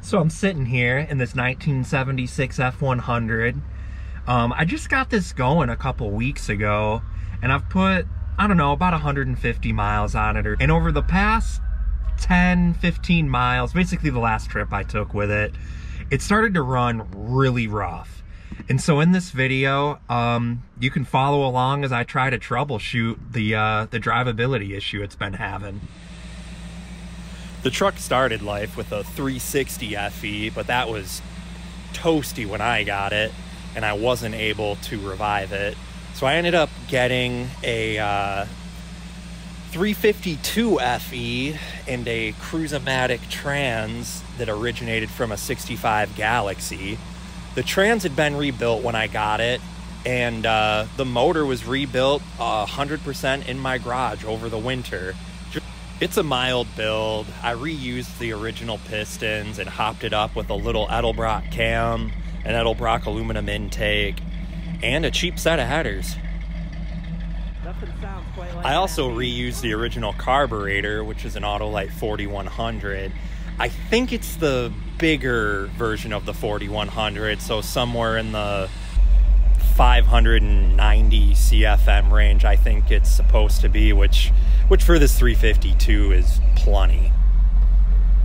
So I'm sitting here in this 1976 F100. I just got this going a couple weeks ago, and I've put, I don't know, about 150 miles on it. And over the past 10, 15 miles, basically the last trip I took with it, it started to run really rough. And so in this video, you can follow along as I try to troubleshoot the drivability issue it's been having. The truck started life with a 360 FE, but that was toasty when I got it, and I wasn't able to revive it. So I ended up getting a 352 FE and a Cruise-o-matic trans that originated from a 65 Galaxie. The trans had been rebuilt when I got it, and the motor was rebuilt 100% in my garage over the winter. It's a mild build. I reused the original pistons and hopped it up with a little Edelbrock cam, an Edelbrock aluminum intake, and a cheap set of headers. Nothing sounds quite like I also reused the original carburetor, which is an Autolite 4100. I think it's the bigger version of the 4100, so somewhere in the 590 CFM range I think it's supposed to be, which for this 352 is plenty.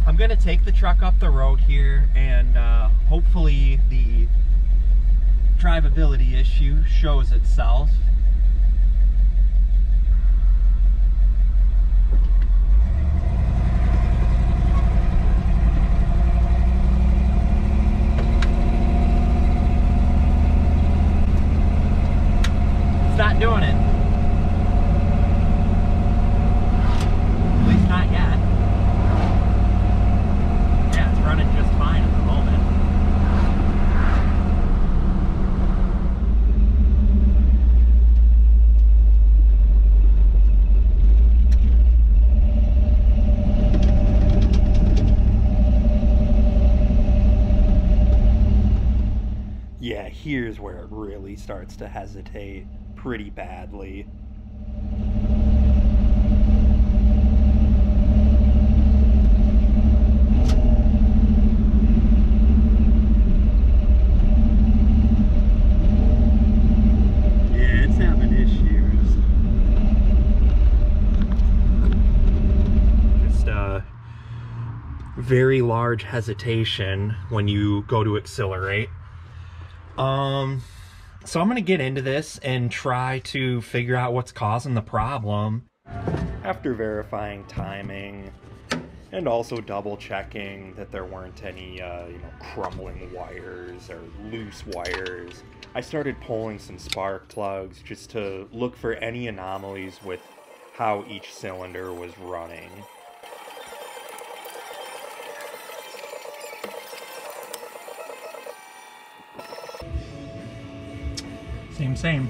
I'm gonna take the truck up the road here, and hopefully the drivability issue shows itself. It's not doing it. At least not yet. Yeah, it's running just fine at the moment. Yeah, here's where it really starts to hesitate pretty badly. Yeah, it's having issues. Just very large hesitation when you go to accelerate. So I'm gonna get into this and try to figure out what's causing the problem. After verifying timing and also double checking that there weren't any crumbling wires or loose wires, I started pulling some spark plugs just to look for any anomalies with how each cylinder was running. Same.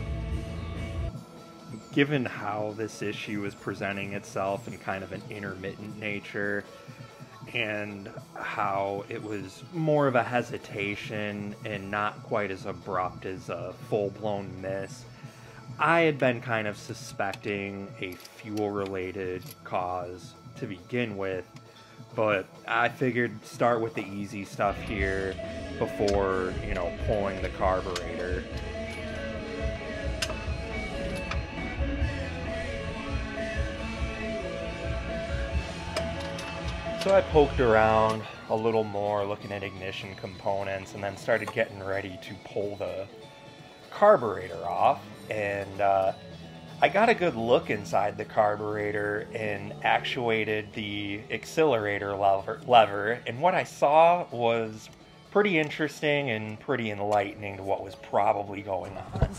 Given how this issue is presenting itself in kind of an intermittent nature, and how it was more of a hesitation and not quite as abrupt as a full-blown miss, I had been kind of suspecting a fuel-related cause to begin with, but I figured start with the easy stuff here before, pulling the carburetor. So I poked around a little more, looking at ignition components, and then started getting ready to pull the carburetor off. And I got a good look inside the carburetor and actuated the accelerator lever. And what I saw was pretty interesting and pretty enlightening to what was probably going on.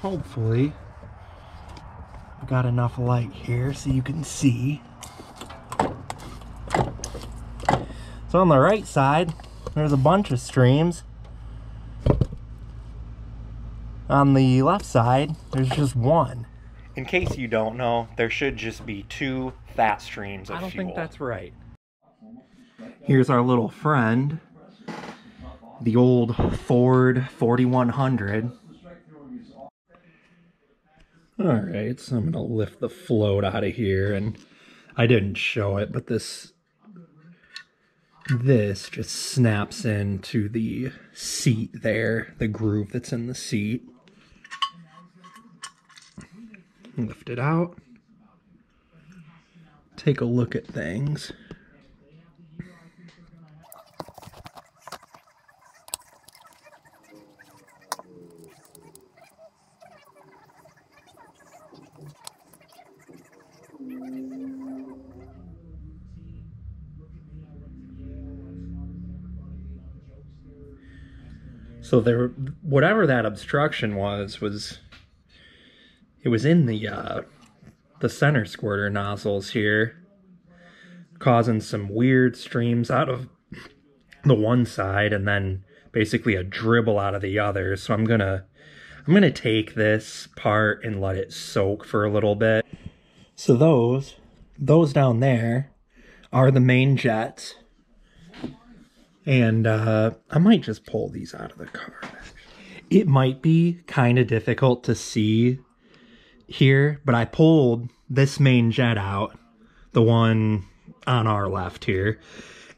Hopefully, I've got enough light here so you can see. So on the right side, there's a bunch of streams. On the left side, there's just one. In case you don't know, there should just be two fat streams of fuel. I don't think that's right. Here's our little friend, the old Ford 4100. Alright, so I'm going to lift the float out of here, and I didn't show it, but this this just snaps into the seat there, the groove that's in the seat. Lift it out. Take a look at things. So there, whatever that obstruction was it was in the center squirter nozzles here, causing some weird streams out of the one side and then basically a dribble out of the other. So I'm gonna take this part and let it soak for a little bit. So those down there are the main jets. And I might just pull these out of the car. It might be kind of difficult to see here, but I pulled this main jet out, the one on our left here.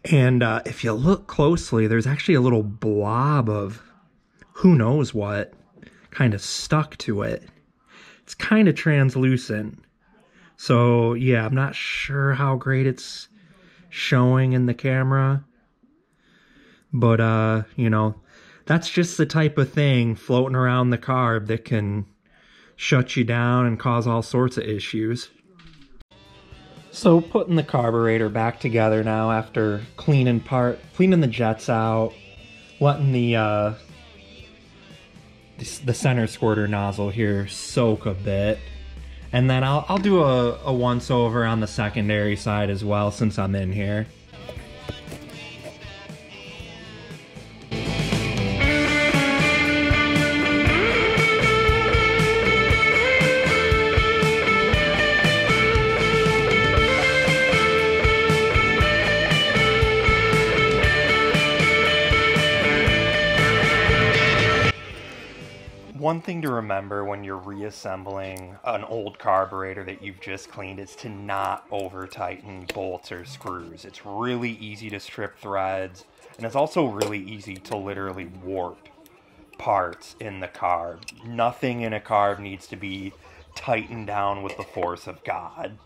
And if you look closely, there's actually a little blob of who knows what kind of stuck to it. It's kind of translucent. So yeah, I'm not sure how great it's showing in the camera. But, you know, that's just the type of thing floating around the carb that can shut you down and cause all sorts of issues. So putting the carburetor back together now after cleaning the jets out, letting the center squirter nozzle here soak a bit. And then I'll do a once over on the secondary side as well since I'm in here. One thing to remember when you're reassembling an old carburetor that you've just cleaned is to not over tighten bolts or screws. It's really easy to strip threads, and it's also really easy to literally warp parts in the carb. Nothing in a carb needs to be tightened down with the force of God.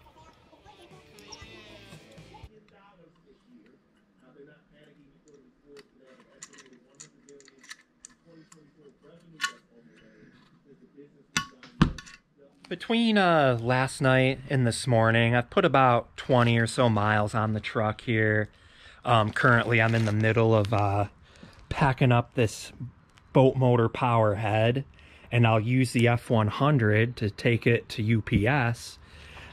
Between last night and this morning, I've put about 20 or so miles on the truck here. Currently, I'm in the middle of packing up this boat motor power head, and I'll use the F100 to take it to UPS.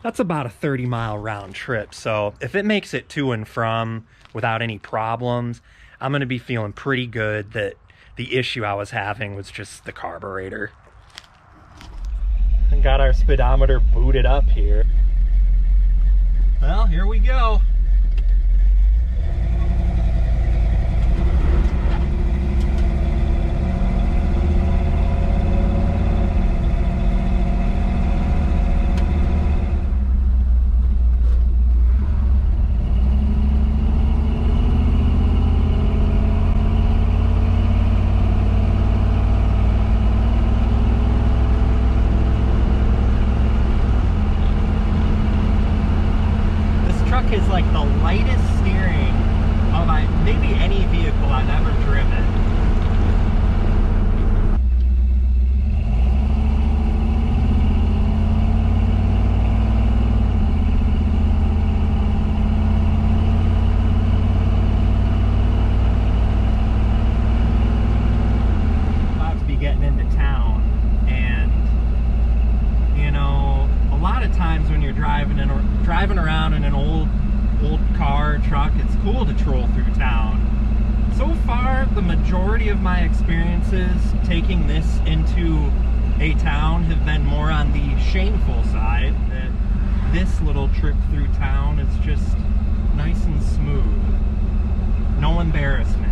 That's about a 30-mile round trip, so if it makes it to and from without any problems, I'm going to be feeling pretty good that the issue I was having was just the carburetor. And got our speedometer booted up here. Well, here we go. Is like the lightest steering of maybe any vehicle I've ever driven. About to be getting into town, and you know, a lot of times when you're driving around in an old car, truck, it's cool to troll through town. So far, the majority of my experiences taking this into a town have been more on the shameful side, that this little trip through town is just nice and smooth. No embarrassments.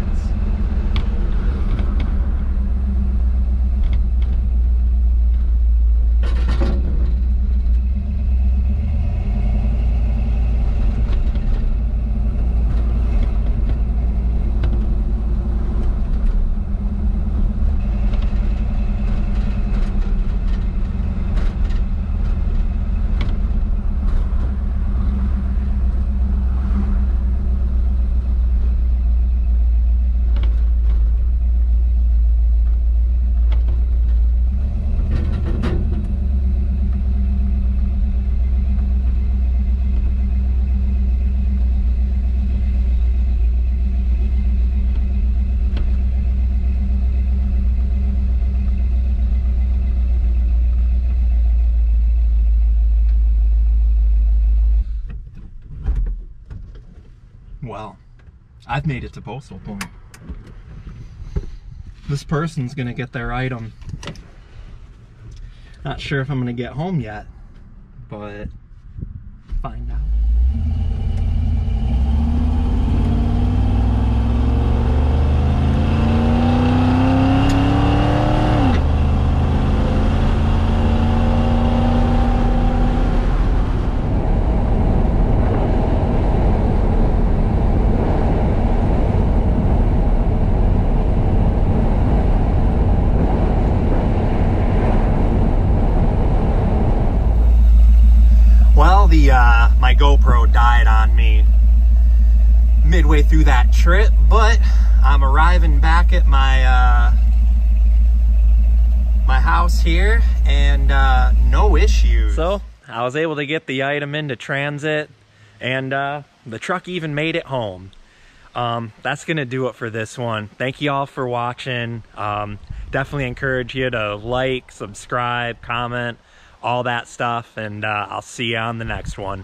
I've made it to Postal Point. This person's gonna get their item. Not sure if I'm gonna get home yet, but find out. My GoPro died on me midway through that trip, but I'm arriving back at my my house here, and no issues. So I was able to get the item into transit, and the truck even made it home. That's gonna do it for this one. Thank you all for watching. Definitely encourage you to like, subscribe, comment, all that stuff, and I'll see you on the next one.